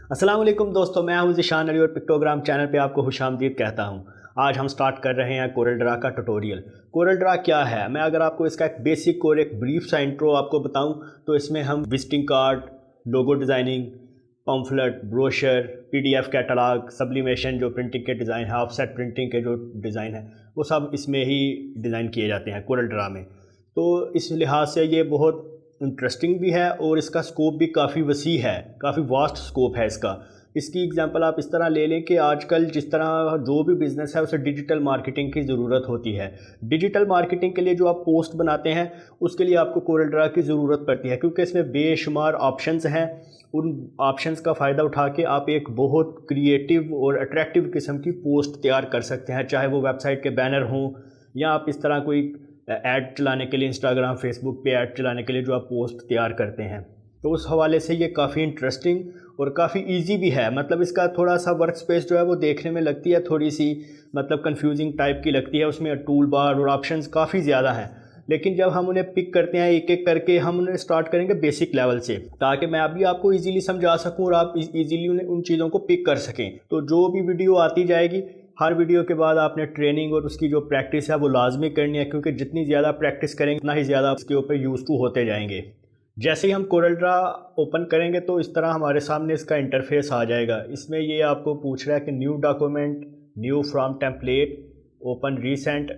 अस्सलाम वालेकुम दोस्तों, मैं हूं ज़िशान अली और पिक्टोग्राम चैनल पे आपको खुशामदीद कहता हूं। आज हम स्टार्ट कर रहे हैं कोरल ड्रा का ट्यूटोरियल। कोरल ड्रा क्या है, मैं अगर आपको इसका एक बेसिक और एक ब्रीफ सा इंट्रो आपको बताऊं तो इसमें हम visiting card, logo designing, pamphlet, brochure, PDF catalogue, sublimation जो प्रिंटिंग के डिज़ाइन है, ऑफसेट प्रिंटिंग के जो डिज़ाइन है वो सब इसमें ही डिज़ाइन किए जाते हैं कोरल ड्रा में। तो इस लिहाज से ये बहुत इंटरेस्टिंग भी है और इसका स्कोप भी काफ़ी वसी है, काफ़ी वास्ट स्कोप है इसका। इसकी एग्जांपल आप इस तरह ले लें कि आजकल जिस तरह जो भी बिज़नेस है उसे डिजिटल मार्केटिंग की ज़रूरत होती है। डिजिटल मार्केटिंग के लिए जो आप पोस्ट बनाते हैं उसके लिए आपको कोरल ड्रा की ज़रूरत पड़ती है, क्योंकि इसमें बेशुमार ऑप्शंस हैं। उन ऑप्शंस का फ़ायदा उठा के आप एक बहुत क्रिएटिव और अट्रैक्टिव किस्म की पोस्ट तैयार कर सकते हैं, चाहे वो वेबसाइट के बैनर हों या आप इस तरह कोई ऐड चलाने के लिए इंस्टाग्राम फेसबुक पे ऐड चलाने के लिए जो आप पोस्ट तैयार करते हैं। तो उस हवाले से ये काफ़ी इंटरेस्टिंग और काफ़ी इजी भी है। मतलब इसका थोड़ा सा वर्क स्पेस जो है वो देखने में लगती है थोड़ी सी मतलब कंफ्यूजिंग टाइप की लगती है, उसमें टूल बार और ऑप्शंस काफ़ी ज़्यादा हैं। लेकिन जब हम उन्हें पिक करते हैं एक एक करके, हम उन्हें स्टार्ट करेंगे बेसिक लेवल से, ताकि मैं अभी आपको इजीली समझा सकूं और आप इजीली उन चीज़ों को पिक कर सकें। तो जो भी वीडियो आती जाएगी, हर वीडियो के बाद आपने ट्रेनिंग और उसकी जो प्रैक्टिस है वो लाजमी करनी है, क्योंकि जितनी ज़्यादा प्रैक्टिस करेंगे उतना ही ज़्यादा उसके ऊपर यूज़ टू होते जाएंगे। जैसे ही हम कोरल ड्रा ओपन करेंगे तो इस तरह हमारे सामने इसका इंटरफेस आ जाएगा। इसमें ये आपको पूछ रहा है कि new document, new from template, open recent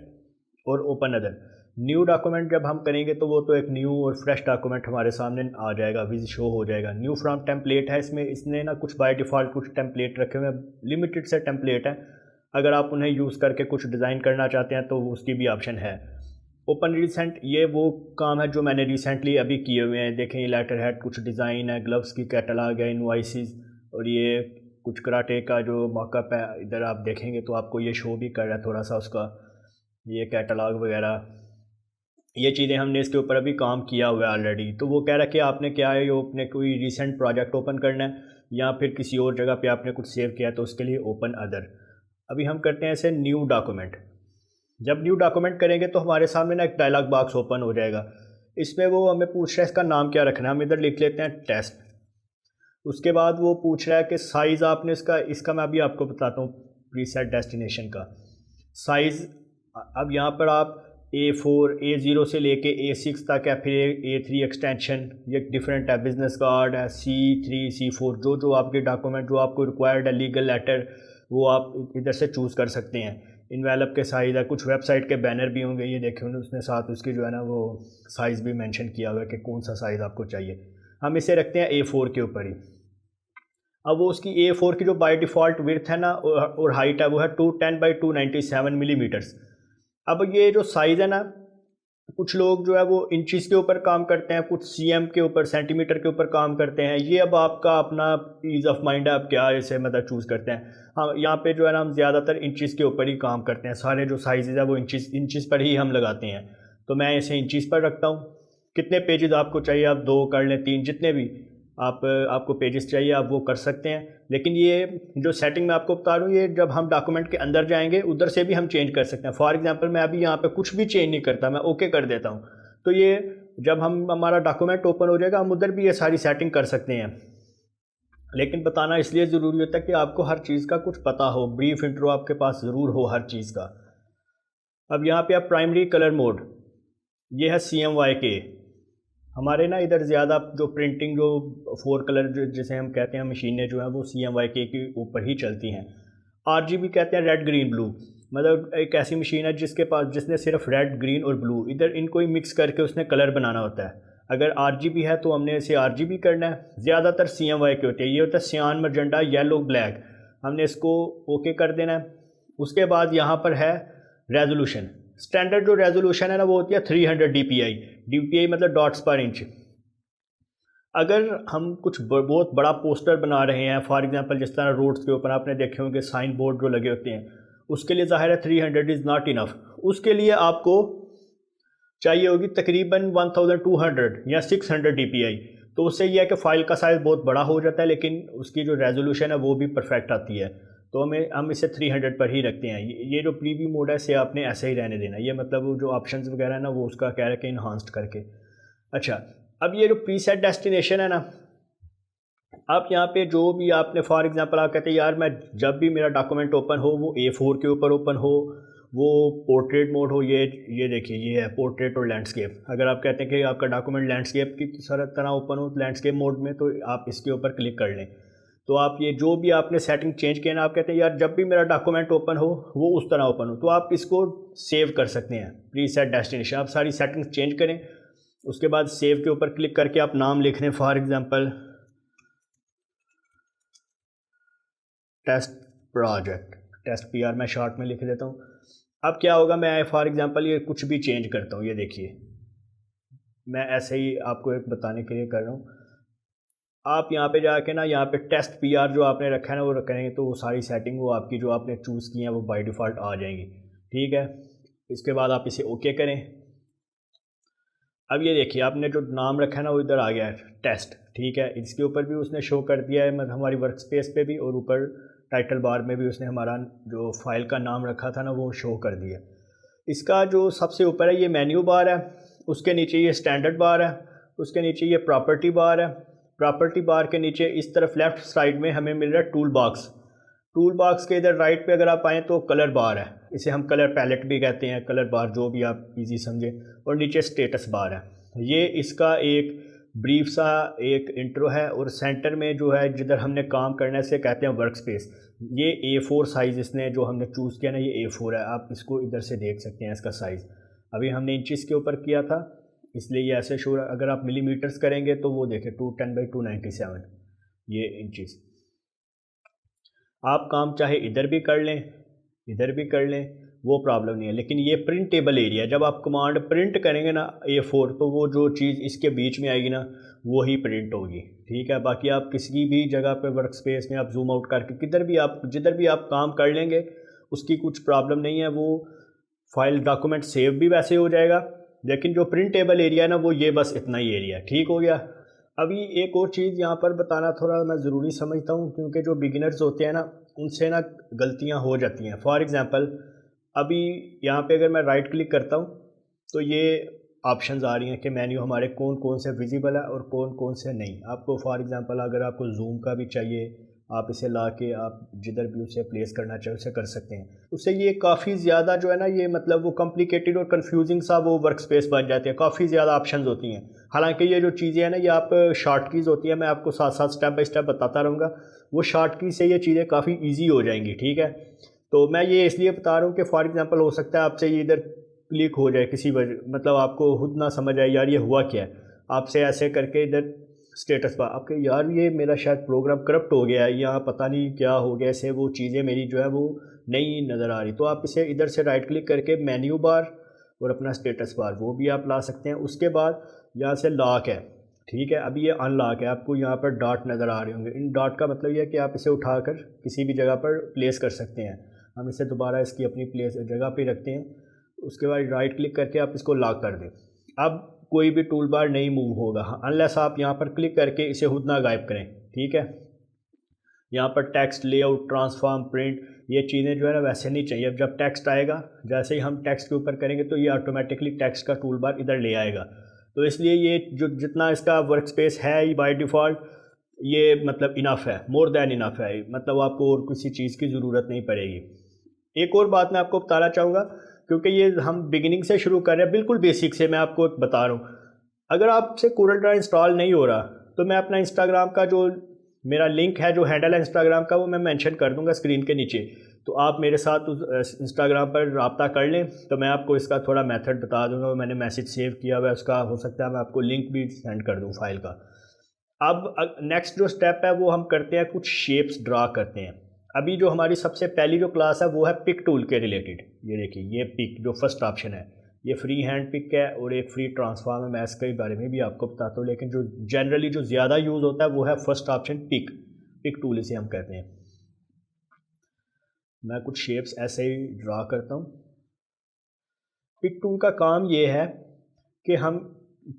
और ओपन अदर। न्यू डॉक्यूमेंट जब हम करेंगे तो वो तो एक न्यू और फ्रेश डॉक्यूमेंट हमारे सामने आ जाएगा, विज शो हो जाएगा। न्यू फ्रॉम टेम्पलेट है, इसमें इसने ना कुछ बाय डिफ़ॉल्ट कुछ टेम्पलेट रखे हुए हैं, लिमिटेड से टेम्पलेट हैं। अगर आप उन्हें यूज़ करके कुछ डिज़ाइन करना चाहते हैं तो उसकी भी ऑप्शन है। ओपन रिसेंट ये वो काम है जो मैंने रिसेंटली अभी किए हुए हैं। देखें, ये लेटर हेड कुछ डिज़ाइन है, ग्लव्स की कैटलॉग है, इनवॉइसेस, और ये कुछ कराटे का जो मॉकअप है इधर आप देखेंगे तो आपको ये शो भी कर रहा है थोड़ा सा उसका, ये कैटलॉग वगैरह। ये चीज़ें हमने इसके ऊपर अभी काम किया हुआ है ऑलरेडी। तो वो कह रहा है कि आपने क्या है, ये अपने कोई रिसेंट प्रोजेक्ट ओपन करना है या फिर किसी और जगह पे आपने कुछ सेव किया है तो उसके लिए ओपन अदर। अभी हम करते हैं इसे न्यू डॉक्यूमेंट। जब न्यू डॉक्यूमेंट करेंगे तो हमारे सामने ना एक डायलॉग बॉक्स ओपन हो जाएगा। इसमें वो हमें पूछ रहा है इसका नाम क्या रखना है, हम इधर लिख लेते हैं टेस्ट। उसके बाद वो पूछ रहा है कि साइज़ आपने इसका मैं अभी आपको बताता हूँ प्रीसेट डेस्टिनेशन का साइज़। अब यहाँ पर आप A4 A0 से लेके A6 तक है, फिर A3 एक्सटेंशन, ये डिफरेंट है, बिजनेस कार्ड है, C3 C4, जो आपके डॉक्यूमेंट जो आपको रिक्वायर्ड है, लीगल लेटर, वो आप इधर से चूज़ कर सकते हैं। इन्वेलप के साइज़ है, कुछ वेबसाइट के बैनर भी होंगे, ये देखें उसने साथ उसकी जो है ना वो साइज़ भी मेंशन किया हुआ है कि कौन सा साइज़ आपको चाहिए। हम इसे रखते हैं A4 के ऊपर ही। अब वो उसकी A4 की जो बाय डिफ़ॉल्ट विड्थ है ना और हाइट है वो है 210 बाई 297 मिलीमीटर्स। अब ये जो साइज़ है ना, कुछ लोग जो है वो इंचज़ के ऊपर काम करते हैं, कुछ सीएम के ऊपर, सेंटीमीटर के ऊपर काम करते हैं। ये अब आपका अपना ईज़ ऑफ माइंड है, आप क्या इसे मतलब चूज़ करते हैं। हाँ, यहाँ पे जो है ना हम ज़्यादातर इंचज़ के ऊपर ही काम करते हैं, सारे जो साइज़ है वो इंचज़ पर ही हम लगाते हैं। तो मैं इसे इंचज़ पर रखता हूँ। कितने पेजेस आपको चाहिए, आप 2 कर लें, 3, जितने भी आपको पेजेस चाहिए आप वो कर सकते हैं। लेकिन ये जो सेटिंग मैं आपको बता रहा हूँ, ये जब हम डॉक्यूमेंट के अंदर जाएंगे उधर से भी हम चेंज कर सकते हैं। फॉर एग्जांपल मैं अभी यहाँ पे कुछ भी चेंज नहीं करता, मैं ओके कर देता हूँ। तो ये जब हमारा डॉक्यूमेंट ओपन हो जाएगा हम उधर भी ये सारी सेटिंग कर सकते हैं। लेकिन बताना इसलिए ज़रूरी होता है कि आपको हर चीज़ का कुछ पता हो, ब्रीफ इंट्रो आपके पास ज़रूर हो हर चीज़ का। अब यहाँ पे आप प्राइमरी कलर मोड, ये है CMYK। हमारे ना इधर ज़्यादा जो प्रिंटिंग जो 4 कलर जिसे हम कहते हैं मशीनें जो हैं वो CMYK के ऊपर ही चलती हैं। RGB कहते हैं रेड ग्रीन ब्लू, मतलब एक ऐसी मशीन है जिसने सिर्फ रेड ग्रीन और ब्लू इधर इनको ही मिक्स करके उसने कलर बनाना होता है। अगर RGB है तो हमने इसे RGB करना है। ज़्यादातर CMYK होते हैं, ये होता है सियान, मजेंडा, येलो, ब्लैक। हमने इसको ओके कर देना है। उसके बाद यहाँ पर है रेजोल्यूशन। स्टैंडर्ड जो रेजोल्यूशन है ना वो होती है 300 DPI मतलब डॉट्स पर इंच। अगर हम कुछ बहुत बड़ा पोस्टर बना रहे हैं, फॉर एग्जांपल जिस तरह रोड्स के ऊपर आपने देखे होंगे साइन बोर्ड जो लगे होते हैं, उसके लिए ज़ाहिर है 300 इज़ नॉट इनफ। उसके लिए आपको चाहिए होगी तकरीबन 1200 या 600 DPI। तो उससे यह है कि फ़ाइल का साइज़ बहुत बड़ा हो जाता है, लेकिन उसकी जो रेजोल्यूशन है वो भी परफेक्ट आती है। तो हम इसे 300 पर ही रखते हैं। ये जो प्रीव्यू मोड है इसे आपने ऐसे ही रहने देना। ये मतलब वो जो ऑप्शंस वगैरह है ना वो उसका कह रहा है कि इन्हांस्ड करके। अच्छा, अब ये जो प्रीसेट डेस्टिनेशन है ना, आप यहाँ पे जो भी आपने फॉर एग्जांपल आप कहते हैं यार मैं जब भी मेरा डॉक्यूमेंट ओपन हो वो A4 के ऊपर ओपन हो, वो पोर्ट्रेट मोड हो, ये देखिए ये है पोर्ट्रेट और लैंडस्केप। अगर आप कहते हैं कि आपका डॉक्यूमेंट लैंडस्केप की तरह ओपन हो लैंडस्केप मोड में, तो आप इसके ऊपर क्लिक कर लें। तो आप ये जो भी आपने सेटिंग चेंज किया ना, आप कहते हैं यार जब भी मेरा डॉक्यूमेंट ओपन हो वो उस तरह ओपन हो, तो आप इसको सेव कर सकते हैं। प्रीसेट डेस्टिनेशन आप सारी सेटिंग्स चेंज करें, उसके बाद सेव के ऊपर क्लिक करके आप नाम लिख लें, for example test project, test PR मैं शॉर्ट में लिख देता हूँ। अब क्या होगा, मैं फॉर एग्जांपल ये कुछ भी चेंज करता हूँ, ये देखिए मैं ऐसे ही आपको एक बताने के लिए कर रहा हूँ। आप यहाँ पे जाके ना, यहाँ पे टेस्ट PR जो आपने रखा है ना वो रखेंगे, तो वो सारी सेटिंग वो आपकी जो आपने चूज़ की है वो बाय डिफ़ॉल्ट आ जाएंगी। ठीक है, इसके बाद आप इसे ओके करें। अब ये देखिए आपने जो नाम रखा है ना वो इधर आ गया है टेस्ट। ठीक है, इसके ऊपर भी उसने शो कर दिया है, मतलब हमारी वर्क स्पेस पे भी, और ऊपर टाइटल बार में भी उसने हमारा जो फाइल का नाम रखा था ना वो शो कर दिया। इसका जो सबसे ऊपर है ये मेन्यू बार है, उसके नीचे ये स्टैंडर्ड बार है, उसके नीचे ये प्रॉपर्टी बार है। प्रॉपर्टी बार के नीचे इस तरफ लेफ़्ट साइड में हमें मिल रहा है टूल बॉक्स। टूल बॉक्स के इधर राइट पे अगर आप आएँ तो कलर बार है, इसे हम कलर पैलेट भी कहते हैं, कलर बार जो भी आप इजी समझें। और नीचे स्टेटस बार है। ये इसका एक ब्रीफ सा एक इंट्रो है, और सेंटर में जो है जिधर हमने काम करने से कहते हैं वर्क स्पेस। ये A4 साइज़ इसने जो हमने चूज़ किया ना ये A4 है, आप इसको इधर से देख सकते हैं इसका साइज़। अभी हमने इंचज़ के ऊपर किया था इसलिए ये ऐसे शो, अगर आप मिलीमीटर्स करेंगे तो वो देखें 210/297 ये इंचज़। आप काम चाहे इधर भी कर लें इधर भी कर लें, वो प्रॉब्लम नहीं है, लेकिन ये प्रिंटेबल एरिया जब आप कमांड प्रिंट करेंगे ना A4, तो वो जो चीज़ इसके बीच में आएगी ना वो ही प्रिंट होगी। ठीक है, बाकी आप किसी भी जगह पे वर्क स्पेस में आप जूम आउट करके किधर भी आप जिधर भी आप काम कर लेंगे उसकी कुछ प्रॉब्लम नहीं है, वो फाइल डॉक्यूमेंट सेव भी वैसे हो जाएगा। लेकिन जो प्रिंटेबल एरिया है ना वो ये बस इतना ही एरिया ठीक हो गया। अभी एक और चीज़ यहाँ पर बताना थोड़ा मैं ज़रूरी समझता हूँ, क्योंकि जो बिगिनर्स होते हैं ना उनसे ना गलतियाँ हो जाती हैं। फॉर एग्ज़ाम्पल अभी यहाँ पे अगर मैं राइट क्लिक करता हूँ तो ये ऑप्शंस आ रही हैं कि मेन्यू हमारे कौन कौन से विजिबल है और कौन कौन से नहीं। आपको फॉर एग्ज़ाम्पल अगर आपको जूम का भी चाहिए, आप इसे ला के आप जिधर भी उसे प्लेस करना चाहे उसे कर सकते हैं। उससे ये काफ़ी ज़्यादा जो है ना ये मतलब वो कॉम्प्लिकेटेड और कंफ्यूजिंग सा वो वर्क स्पेस बन जाती है, काफ़ी ज़्यादा ऑप्शंस होती हैं। हालांकि ये जो चीज़ें हैं ना ये आप शॉर्ट कीज़ होती है, मैं आपको साथ साथ स्टेप बाय स्टेप बताता रहूँगा। वो शॉर्ट की से ये चीज़ें काफ़ी ईजी हो जाएंगी। ठीक है, तो मैं ये इसलिए बता रहा हूँ कि फॉर एग्ज़ाम्पल हो सकता है आपसे ये इधर क्लिक हो जाए किसी वजह, मतलब आपको खुद ना समझ आए यार ये हुआ क्या है, आपसे ऐसे करके इधर स्टेटस पर आपके यार ये मेरा शायद प्रोग्राम करप्ट हो गया है, या पता नहीं क्या हो गया, ऐसे वो चीज़ें मेरी जो है वो नहीं नज़र आ रही। तो आप इसे इधर से राइट क्लिक करके मेन्यू बार और अपना स्टेटस बार वो भी आप ला सकते हैं। उसके बाद यहाँ से लॉक है। ठीक है, अभी ये अनलॉक है, आपको यहाँ पर डॉट नज़र आ रहे होंगे। इन डॉट का मतलब ये है कि आप इसे उठाकर किसी भी जगह पर प्लेस कर सकते हैं। हम इसे दोबारा इसकी अपनी प्लेस जगह पे रखते हैं। उसके बाद राइट क्लिक करके आप इसको लॉक कर दें। अब कोई भी टूल बार नहीं मूव होगा अनलेस आप यहाँ पर क्लिक करके इसे खुद ना गायब करें। ठीक है, यहाँ पर टेक्स्ट, लेआउट, ट्रांसफॉर्म, प्रिंट, ये चीज़ें जो है ना वैसे नहीं चाहिए। अब जब टेक्स्ट आएगा, जैसे ही हम टेक्स्ट के ऊपर करेंगे तो ये ऑटोमेटिकली टेक्स्ट का टूल बार इधर ले आएगा। तो इसलिए ये जो जितना इसका वर्क स्पेस है बाय डिफ़ॉल्ट ये मतलब इनफ है, मोर देन इनफ है, मतलब आपको और किसी चीज़ की ज़रूरत नहीं पड़ेगी। एक और बात मैं आपको बताना चाहूँगा, क्योंकि ये हम बिगिनिंग से शुरू कर रहे हैं, बिल्कुल बेसिक से मैं आपको बता रहा हूँ। अगर आपसे कोरल ड्रा इंस्टॉल नहीं हो रहा तो मैं अपना इंस्टाग्राम का जो मेरा लिंक है, जो हैंडल है इंस्टाग्राम का, वो मैं मेंशन कर दूंगा स्क्रीन के नीचे। तो आप मेरे साथ उस इंस्टाग्राम पर रब्ता कर लें, तो मैं आपको इसका थोड़ा मेथड बता दूंगा। मैंने मैसेज सेव किया हुआ है उसका, हो सकता है मैं आपको लिंक भी सेंड कर दूँ फाइल का। अब नेक्स्ट जो स्टेप है वो हम करते हैं, कुछ शेप्स ड्रा करते हैं। अभी जो हमारी सबसे पहली जो क्लास है वो है पिक टूल के रिलेटेड। ये देखिए ये पिक जो फर्स्ट ऑप्शन है ये फ्री हैंड पिक है, और एक फ्री ट्रांसफॉर्म है। मैं इसके बारे में भी आपको बताता हूँ, लेकिन जो जनरली जो ज़्यादा यूज़ होता है वो है first option pick. Pick tool इसे हम कहते हैं। मैं कुछ शेप्स ऐसे ही ड्रा करता हूँ। पिक टूल का काम ये है कि हम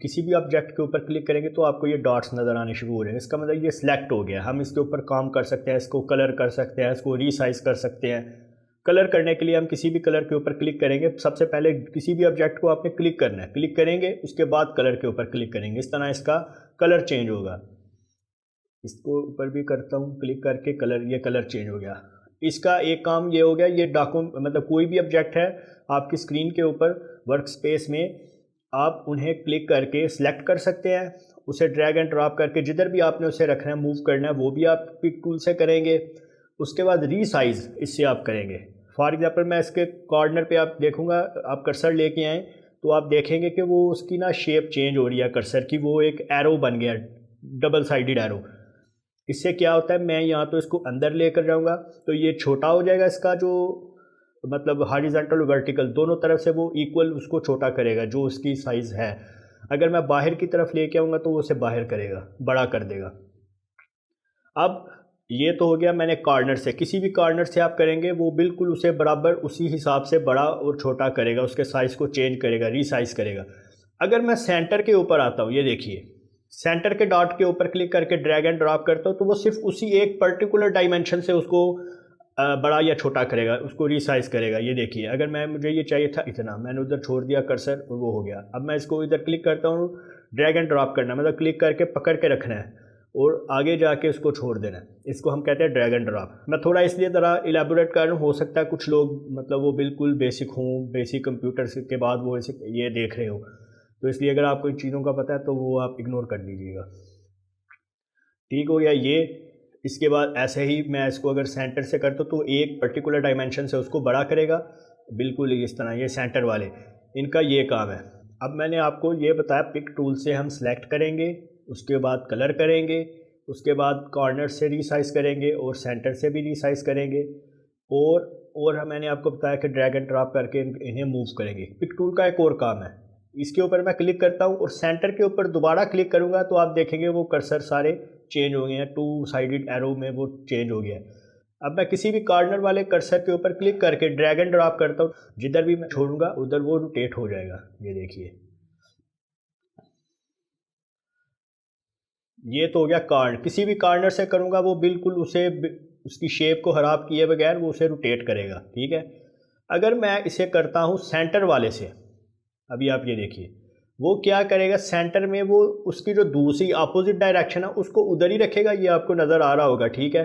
किसी भी ऑब्जेक्ट के ऊपर क्लिक करेंगे तो आपको ये डॉट्स नज़र आने शुरू हो जाएंगे। इसका मतलब ये सिलेक्ट हो गया, हम इसके ऊपर काम कर सकते हैं, इसको कलर कर सकते हैं, इसको रीसाइज कर सकते हैं। कलर करने के लिए हम किसी भी कलर के ऊपर क्लिक करेंगे। सबसे पहले किसी भी ऑब्जेक्ट को आपने क्लिक करना है, क्लिक करेंगे उसके बाद कलर के ऊपर क्लिक करेंगे, इस तरह इसका कलर चेंज होगा। इसको ऊपर भी करता हूँ, क्लिक करके कलर, ये कलर चेंज हो गया। इसका एक काम ये हो गया, ये मतलब कोई भी ऑब्जेक्ट है आपकी स्क्रीन के ऊपर वर्क स्पेस में, आप उन्हें क्लिक करके सिलेक्ट कर सकते हैं, उसे ड्रैग एंड ड्रॉप करके जिधर भी आपने उसे रखना है, मूव करना है, वो भी आप पिक टूल से करेंगे। उसके बाद रीसाइज़ इससे आप करेंगे। फॉर एग्जांपल मैं इसके कॉर्नर पे आप देखूंगा, आप कर्सर लेके आएँ तो आप देखेंगे कि वो उसकी ना शेप चेंज हो रही है कर्सर की, वो एक एरो बन गया, डबल साइडेड एरो। इससे क्या होता है, मैं यहाँ तो इसको अंदर लेकर जाऊँगा तो ये छोटा हो जाएगा, इसका जो मतलब हॉरिजॉन्टल वर्टिकल दोनों तरफ से वो इक्वल उसको छोटा करेगा जो उसकी साइज़ है। अगर मैं बाहर की तरफ लेके आऊँगा तो वो उसे बाहर करेगा, बड़ा कर देगा। अब ये तो हो गया मैंने कॉर्नर से, किसी भी कॉर्नर से आप करेंगे वो बिल्कुल उसे बराबर उसी हिसाब से बड़ा और छोटा करेगा, उसके साइज़ को चेंज करेगा, रीसाइज करेगा। अगर मैं सेंटर के ऊपर आता हूँ, ये देखिए सेंटर के डॉट के ऊपर क्लिक करके ड्रैग एंड ड्रॉप करता हूँ तो वो सिर्फ उसी एक पर्टिकुलर डायमेंशन से उसको बड़ा या छोटा करेगा, उसको रीसाइज करेगा। ये देखिए अगर मुझे ये चाहिए था इतना, मैंने उधर छोड़ दिया कर्सर और वो हो गया। अब मैं इसको इधर क्लिक करता हूँ, ड्रैग एंड ड्रॉप करना मतलब क्लिक करके पकड़ के रखना है और आगे जाके उसको छोड़ देना है, इसको हम कहते हैं ड्रैग एंड ड्रॉप। मैं थोड़ा इसलिए ज़रा इलेबोरेट कर रहा हूँ, हो सकता है कुछ लोग मतलब वो बिल्कुल बेसिक हों, बेसिक कंप्यूटर के बाद वो ये देख रहे हो, तो इसलिए अगर आपको इन चीज़ों का पता है तो वो आप इग्नोर कर दीजिएगा। ठीक हो गया ये। इसके बाद ऐसे ही मैं इसको अगर सेंटर से करता हूँ तो एक पर्टिकुलर डायमेंशन से उसको बड़ा करेगा, बिल्कुल इस तरह। ये सेंटर वाले इनका ये काम है। अब मैंने आपको ये बताया पिक टूल से हम सेलेक्ट करेंगे, उसके बाद कलर करेंगे, उसके बाद कॉर्नर से रीसाइज करेंगे और सेंटर से भी रीसाइज करेंगे, और मैंने आपको बताया कि ड्रैग एंड ड्रॉप करके इन्हें मूव करेंगे। पिक टूल का एक और काम है, इसके ऊपर मैं क्लिक करता हूँ और सेंटर के ऊपर दोबारा क्लिक करूँगा तो आप देखेंगे वो कर्सर सारे चेंज हो गए हैं, टू साइडेड एरो में वो चेंज हो गया है। अब मैं किसी भी कॉर्नर वाले कर्सर के ऊपर क्लिक करके ड्रैग एंड ड्रॉप करता हूँ, जिधर भी मैं छोड़ूंगा उधर वो रोटेट हो जाएगा। ये देखिए ये तो हो गया कॉर्नर, किसी भी कॉर्नर से करूँगा वो बिल्कुल उसकी शेप को ख़राब किए बगैर वो उसे रोटेट करेगा। ठीक है, अगर मैं इसे करता हूँ सेंटर वाले से, अभी आप ये देखिए वो क्या करेगा, सेंटर में वो उसकी जो दूसरी अपोजिट डायरेक्शन है उसको उधर ही रखेगा, ये आपको नज़र आ रहा होगा। ठीक है,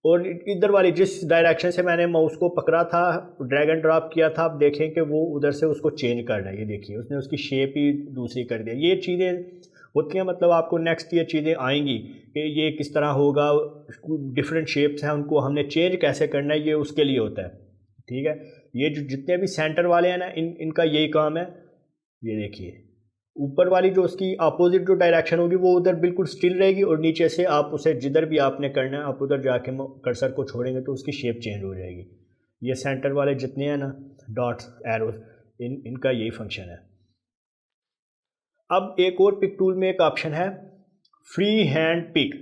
और इधर वाली जिस डायरेक्शन से मैंने माउस को पकड़ा था, ड्रैग एंड ड्रॉप किया था, आप देखें कि वो उधर से उसको चेंज करना है। ये देखिए उसने उसकी शेप ही दूसरी कर दिया। ये चीज़ें होती हैं, मतलब आपको नेक्स्ट ये चीज़ें आएंगी कि ये किस तरह होगा, डिफरेंट शेप्स हैं उनको हमने चेंज कैसे करना है, ये उसके लिए होता है। ठीक है, ये जो जितने भी सेंटर वाले हैं ना, इनका यही काम है। ये देखिए ऊपर वाली जो उसकी अपोजिट जो डायरेक्शन होगी वो उधर बिल्कुल स्टिल रहेगी, और नीचे से आप उसे जिधर भी आपने करना है आप उधर जाके कर्सर को छोड़ेंगे तो उसकी शेप चेंज हो जाएगी। ये सेंटर वाले जितने हैं ना डॉट्स एरोज, इनका यही फंक्शन है। अब एक और पिक टूल में एक ऑप्शन है फ्री हैंड पिक।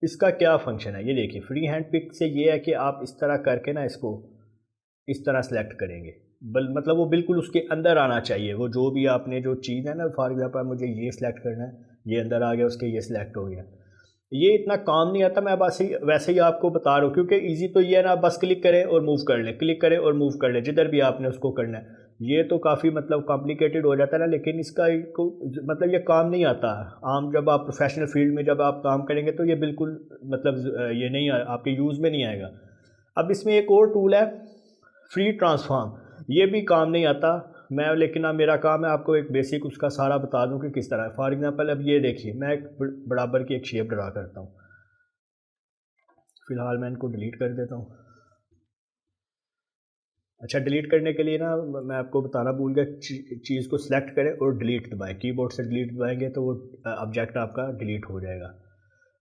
इसका क्या फंक्शन है, ये देखिए फ्री हैंड पिक से ये है कि आप इस तरह करके ना इसको इस तरह सेलेक्ट करेंगे, मतलब वो बिल्कुल उसके अंदर आना चाहिए, वो जो भी आपने जो चीज़ है ना, फॉर एग्जाम्पल मुझे ये सिलेक्ट करना है, ये अंदर आ गया, उसके ये सिलेक्ट हो गया। ये इतना काम नहीं आता, मैं बस वैसे ही आपको बता रहा हूँ क्योंकि इजी तो ये है ना, बस क्लिक करें और मूव कर लें, क्लिक करें और मूव कर लें जिधर भी आपने उसको करना है। ये तो काफ़ी मतलब कॉम्प्लिकेटेड हो जाता है ना, लेकिन इसका मतलब ये काम नहीं आता आम, जब आप प्रोफेशनल फील्ड में जब आप काम करेंगे तो ये बिल्कुल मतलब ये नहीं आपके यूज़ में नहीं आएगा। अब इसमें एक और टूल है फ्री ट्रांसफॉर्म, ये भी काम नहीं आता मैं, लेकिन अब मेरा काम है आपको एक बेसिक उसका सारा बता दूं कि किस तरह है। फॉर एग्जांपल अब ये देखिए मैं एक बराबर की एक शेप ड्रा करता हूँ, फिलहाल मैं इनको डिलीट कर देता हूँ। अच्छा, डिलीट करने के लिए ना मैं आपको बताना भूल गया, चीज़ को सिलेक्ट करें और डिलीट दबाएं, कीबोर्ड से डिलीट दबाएंगे तो वो ऑब्जेक्ट आपका डिलीट हो जाएगा।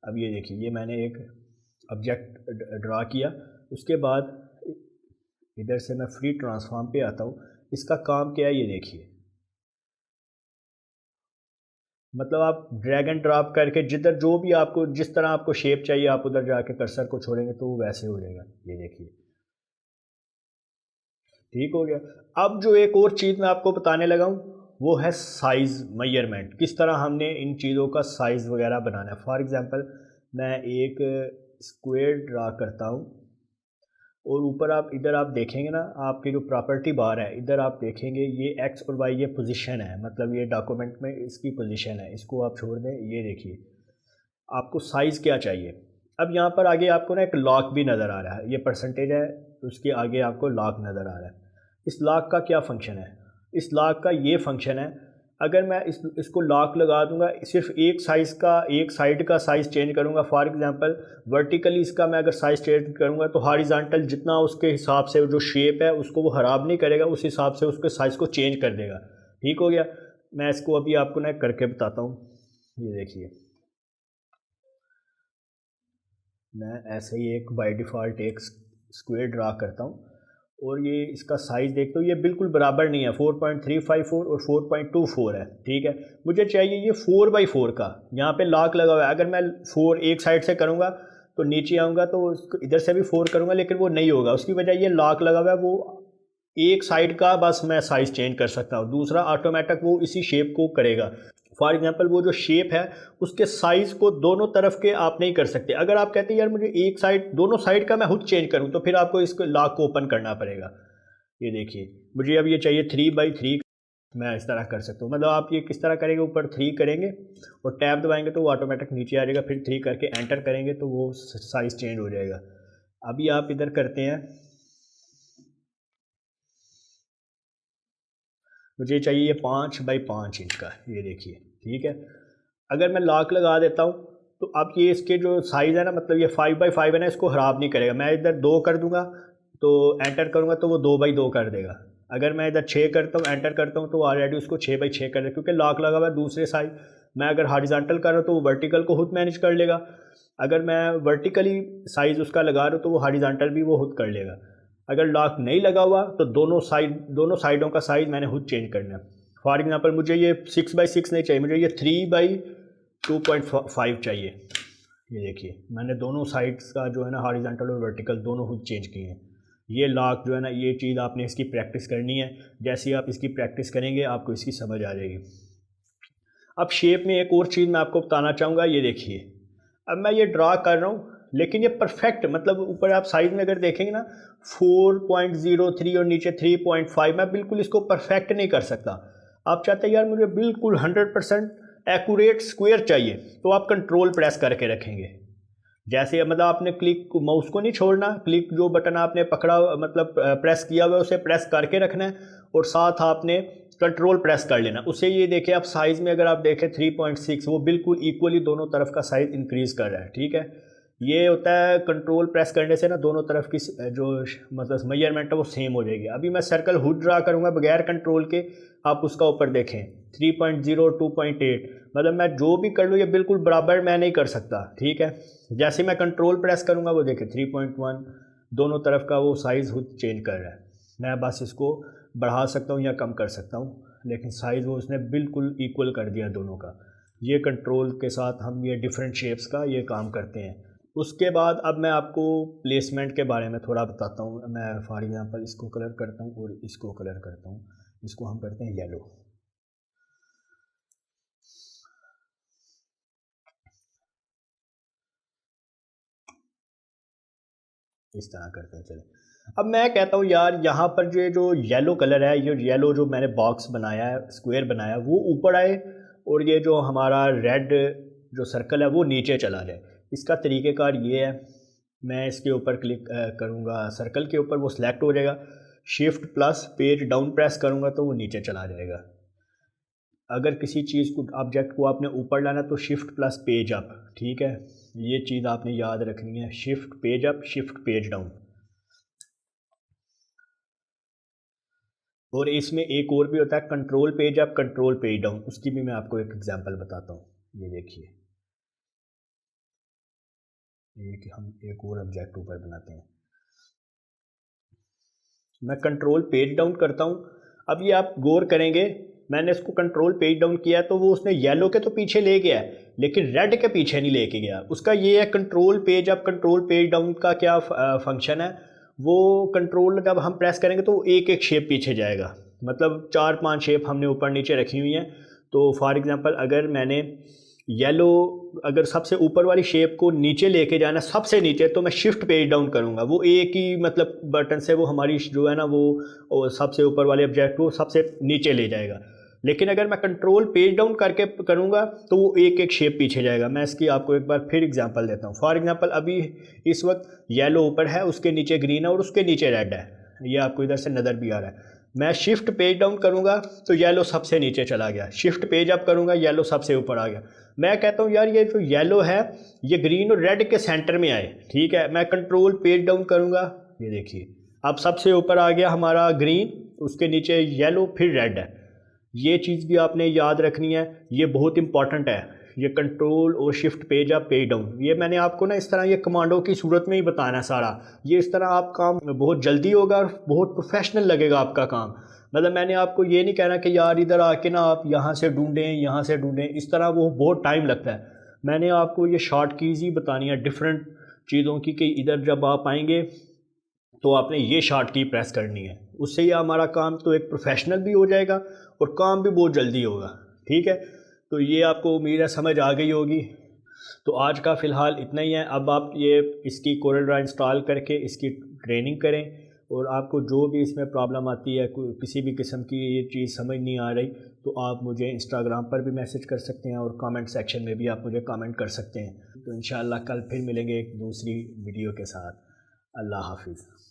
अब ये देखिए ये मैंने एक ऑब्जेक्ट ड्रा किया, उसके बाद इधर से मैं फ्री ट्रांसफॉर्म पे आता हूँ। इसका काम क्या है ये देखिए, मतलब आप ड्रैग एंड ड्रॉप करके जिधर जो भी आपको जिस तरह आपको शेप चाहिए आप उधर जाके कर्सर को छोड़ेंगे तो वो वैसे हो जाएगा। ये देखिए ठीक हो गया। अब जो एक और चीज़ मैं आपको बताने लगा हूँ वो है साइज़ मेजरमेंट, किस तरह हमने इन चीज़ों का साइज़ वगैरह बनाना है। फॉर एग्जांपल मैं एक स्क्वायर ड्रा करता हूँ और ऊपर आप इधर आप देखेंगे ना, आपकी जो प्रॉपर्टी बार है इधर आप देखेंगे ये एक्स और वाई ये पोजीशन है, मतलब ये डॉक्यूमेंट में इसकी पोजीशन है, इसको आप छोड़ दें। ये देखिए आपको साइज़ क्या चाहिए। अब यहाँ पर आगे आपको ना एक लॉक भी नज़र आ रहा है, ये परसेंटेज है, उसके आगे आपको लॉक नज़र आ रहा है। इस लॉक का क्या फ़ंक्शन है? इस लॉक का ये फ़ंक्शन है, अगर मैं इसको लॉक लगा दूंगा, सिर्फ एक साइड का साइज़ चेंज करूंगा। फॉर एग्जांपल वर्टिकली इसका मैं अगर साइज़ चेंज करूंगा तो हॉरिजॉन्टल जितना उसके हिसाब से जो शेप है उसको वो ख़राब नहीं करेगा, उस हिसाब से उसके साइज़ को चेंज कर देगा। ठीक हो गया। मैं इसको अभी आपको ना करके बताता हूँ। ये देखिए, मैं ऐसे ही एक बाय डिफ़ॉल्ट एक स्क्वायर ड्रा करता हूँ और ये इसका साइज़ देखते हो, ये बिल्कुल बराबर नहीं है, 4.354 और 4.24 है। ठीक है, मुझे चाहिए ये 4/4 का। यहाँ पे लॉक लगा हुआ है, अगर मैं 4 एक साइड से करूँगा तो नीचे आऊँगा तो उसको इधर से भी 4 करूँगा, लेकिन वो नहीं होगा। उसकी वजह ये लॉक लगा हुआ है, वो एक साइड का बस मैं साइज़ चेंज कर सकता हूँ, दूसरा ऑटोमेटिक वो इसी शेप को करेगा। फॉर एग्जांपल वो जो शेप है उसके साइज़ को दोनों तरफ के आप नहीं कर सकते। अगर आप कहते हैं यार मुझे एक साइड, दोनों साइड का मैं खुद चेंज करूँ, तो फिर आपको इसको लॉक को ओपन करना पड़ेगा। ये देखिए, मुझे अब ये चाहिए 3/3, मैं इस तरह कर सकता हूँ। मतलब आप ये किस तरह करेंगे, ऊपर 3 करेंगे और टैब दबाएंगे तो वो ऑटोमेटिक नीचे आ जाएगा, फिर 3 करके एंटर करेंगे तो वो साइज़ चेंज हो जाएगा। अभी आप इधर करते हैं, मुझे चाहिए ये 5/5 इंच का। ये देखिए, ठीक है। अगर मैं लॉक लगा देता हूँ तो अब ये इसके जो साइज़ है ना, मतलब ये 5/5 है ना, इसको ख़राब नहीं करेगा। मैं इधर 2 कर दूंगा तो एंटर करूँगा तो वो 2/2 कर देगा। अगर मैं इधर 6 करता हूँ, एंटर करता हूँ, तो ऑलरेडी उसको 6/6 कर देगा, क्योंकि लॉक लगा हुआ है दूसरे साइड। मैं अगर हॉरिजॉन्टल कर रहा हूँ तो वो वर्टिकल को खुद मैनेज कर लेगा। अगर मैं वर्टिकली साइज़ उसका लगा रहा हूँ तो वो हॉरिजॉन्टल भी वो खुद कर लेगा। अगर लॉक नहीं लगा हुआ तो दोनों साइडों का साइज़ मैंने खुद चेंज करना है। फॉर एग्जांपल मुझे ये 6/6 नहीं चाहिए, मुझे ये 3/2.5 चाहिए। ये देखिए, मैंने दोनों साइड्स का जो है ना हॉरिजॉन्टल और वर्टिकल दोनों खुद चेंज किए हैं। ये लॉक जो है ना, ये चीज़ आपने इसकी प्रैक्टिस करनी है। जैसे ही आप इसकी प्रैक्टिस करेंगे आपको इसकी समझ आ जाएगी। अब शेप में एक और चीज़ मैं आपको बताना चाहूँगा। ये देखिए, अब मैं ये ड्रा कर रहा हूँ, लेकिन ये परफेक्ट, मतलब ऊपर आप साइज में अगर देखेंगे ना 4.03 और नीचे 3.5, मैं बिल्कुल इसको परफेक्ट नहीं कर सकता। आप चाहते हैं यार मुझे बिल्कुल 100% एक्यूरेट स्क्वायर चाहिए, तो आप कंट्रोल प्रेस करके रखेंगे। जैसे मतलब आपने क्लिक माउस को नहीं छोड़ना, क्लिक जो बटन आपने पकड़ा मतलब प्रेस किया हुआ है उसे प्रेस करके रखना है, और साथ आपने कंट्रोल प्रेस कर लेना। उससे ये देखें आप साइज़ में अगर आप देखें 3.6, वो बिल्कुल इक्वली दोनों तरफ का साइज़ इंक्रीज़ कर रहा है। ठीक है, ये होता है कंट्रोल प्रेस करने से ना दोनों तरफ की जो मतलब मेजरमेंट है वो सेम हो जाएगी। अभी मैं सर्कल हुड ड्रा करूँगा बगैर कंट्रोल के, आप उसका ऊपर देखें 3.0 2.8, मतलब मैं जो भी कर लूँ ये बिल्कुल बराबर मैं नहीं कर सकता। ठीक है, जैसे मैं कंट्रोल प्रेस करूँगा वो देखें 3.1, दोनों तरफ का वो साइज़ खुद चेंज कर रहा है। मैं बस इसको बढ़ा सकता हूँ या कम कर सकता हूँ, लेकिन साइज़ वो उसने बिल्कुल इक्वल कर दिया दोनों का। ये कंट्रोल के साथ हम ये डिफरेंट शेप्स का ये काम करते हैं। उसके बाद अब मैं आपको प्लेसमेंट के बारे में थोड़ा बताता हूँ। मैं फॉर एग्जांपल इसको कलर करता हूँ और इसको कलर करता हूँ। इसको हम करते हैं येलो। इस तरह करते हैं, चले। अब मैं कहता हूँ यार यहाँ पर जो येलो कलर है, ये येलो जो मैंने बॉक्स बनाया है, स्क्वायर बनाया, वो ऊपर आए और ये जो हमारा रेड जो सर्कल है वो नीचे चला जाए। इसका तरीक़ेकार ये है, मैं इसके ऊपर क्लिक करूँगा, सर्कल के ऊपर वो सिलेक्ट हो जाएगा, shift plus page down press करूँगा तो वो नीचे चला जाएगा। अगर किसी चीज़ को ऑब्जेक्ट को आपने ऊपर लाना तो शिफ्ट प्लस पेज अप। ठीक है, ये चीज़ आपने याद रखनी है, shift page up shift page down. और इसमें एक और भी होता है control page up control page down, उसकी भी मैं आपको एक एग्जांपल बताता हूँ। ये देखिए, एक हम एक और ऑब्जेक्ट ऊपर बनाते हैं, मैं कंट्रोल पेज डाउन करता हूँ। अब ये आप गौर करेंगे, मैंने इसको कंट्रोल पेज डाउन किया तो वो उसने येलो के तो पीछे ले गया लेकिन रेड के पीछे नहीं लेके गया। उसका ये है control page up control page down का क्या फंक्शन है, वो कंट्रोल जब हम प्रेस करेंगे तो एक एक शेप पीछे जाएगा। मतलब 4-5 शेप हमने ऊपर नीचे रखी हुई हैं। तो फॉर एग्जांपल अगर मैंने येलो, अगर सबसे ऊपर वाली शेप को नीचे लेके जाना सबसे नीचे, तो मैं शिफ्ट पेज डाउन करूँगा, वो एक ही मतलब बटन से वो हमारी जो है ना वो सबसे ऊपर वाले ऑब्जेक्ट को सबसे नीचे ले जाएगा। लेकिन अगर मैं कंट्रोल पेज डाउन करके करूँगा तो वो एक एक शेप पीछे जाएगा। मैं इसकी आपको एक बार फिर एग्जांपल देता हूँ। फॉर एग्जांपल अभी इस वक्त येलो ऊपर है, उसके नीचे ग्रीन है और उसके नीचे रेड है, ये आपको इधर से नज़र भी आ रहा है। मैं शिफ्ट पेज डाउन करूँगा तो येलो सबसे नीचे चला गया, शिफ्ट पेज अप करूँगा येलो सबसे ऊपर आ गया। मैं कहता हूँ यार ये जो येलो है ये ग्रीन और रेड के सेंटर में आए, ठीक है। मैं कंट्रोल पेज डाउन करूँगा, ये देखिए अब सबसे ऊपर आ गया हमारा ग्रीन, उसके नीचे येलो फिर रेड है। ये चीज़ भी आपने याद रखनी है, ये बहुत इंपॉर्टेंट है, ये कंट्रोल और shift page up page down. ये मैंने आपको ना इस तरह ये कमांडो की सूरत में ही बताना है सारा। ये इस तरह आप काम बहुत जल्दी होगा और बहुत प्रोफेशनल लगेगा आपका काम। मतलब मैंने आपको ये नहीं कहना कि यार इधर आके ना आप यहाँ से ढूंढें यहाँ से ढूंढें, इस तरह वो बहुत टाइम लगता है। मैंने आपको ये शॉर्ट कीज़ ही बतानी है डिफरेंट चीज़ों की, कि इधर जब आप आएंगे तो आपने ये शॉर्ट की प्रेस करनी है, उससे ही हमारा काम तो एक प्रोफेशनल भी हो जाएगा और काम भी बहुत जल्दी होगा, ठीक है। तो ये आपको उम्मीद है समझ आ गई होगी। तो आज का फ़िलहाल इतना ही है। अब आप ये इसकी कोरल ड्रा इंस्टॉल करके इसकी ट्रेनिंग करें, और आपको जो भी इसमें प्रॉब्लम आती है, किसी भी किस्म की ये चीज़ समझ नहीं आ रही, तो आप मुझे इंस्टाग्राम पर भी मैसेज कर सकते हैं और कमेंट सेक्शन में भी आप मुझे कमेंट कर सकते हैं। तो इंशाअल्लाह कल फिर मिलेंगे एक दूसरी वीडियो के साथ। अल्लाह हाफिज़।